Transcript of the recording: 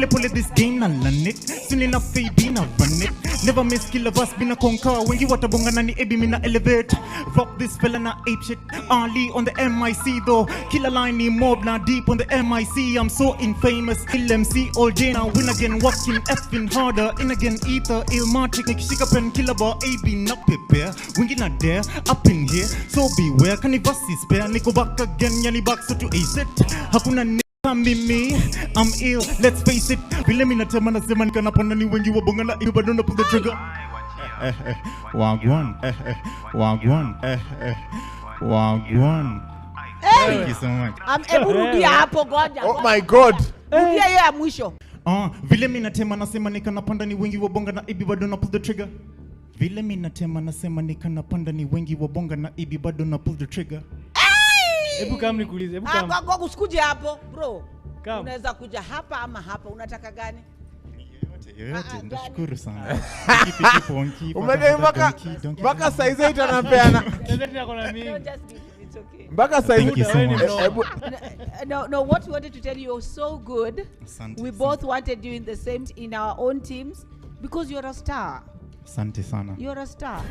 Pull it this game na learn it. Soon enough fade na run it. Never miss kill of us been a conquer. When you water bonga nani ebi mina elevate. Rock this fella na ape shit. Ali on the MIC though. Killer line ni mob na deep on the MIC. I'm so infamous. Kill MC all day now. Win again walking effing harder. In again ether illmatic. Nikishika pen killer bar AB na prepare. Wingy na there up in here. So beware. Kanivasi spare. Niko back again. Yani back so to ace it. Hakuna mimi, I'm ill, let's face it. Vile mina tema na sema nikanapanda ni wengi wabonga na iba don't pull the trigger. Wagwan. Thank you so much. Rudia hapo goja. Oh my God. Rudia hiyo ya mwisho. Vile mina tema na sema nikanapanda ni wengi wabonga na ibi bado na pull the trigger. Vile mina tema na sema nikanapanda ni wengi wabonga na ibi bado na pull the trigger. Hebu kama nikuulize, hebu kama. Kwa usikuje hapo, bro. Kama. Unaweza kuja hapa ama hapa, unataka gani? Yote, ndashukuru sana. Umedai mpaka size 8 anapeana. It's okay. Mpaka size. Thank you so much. No, what we wanted to tell you, you're so good. We both wanted you in the same, in our own teams, because you're a star. Asante sana. You're a star.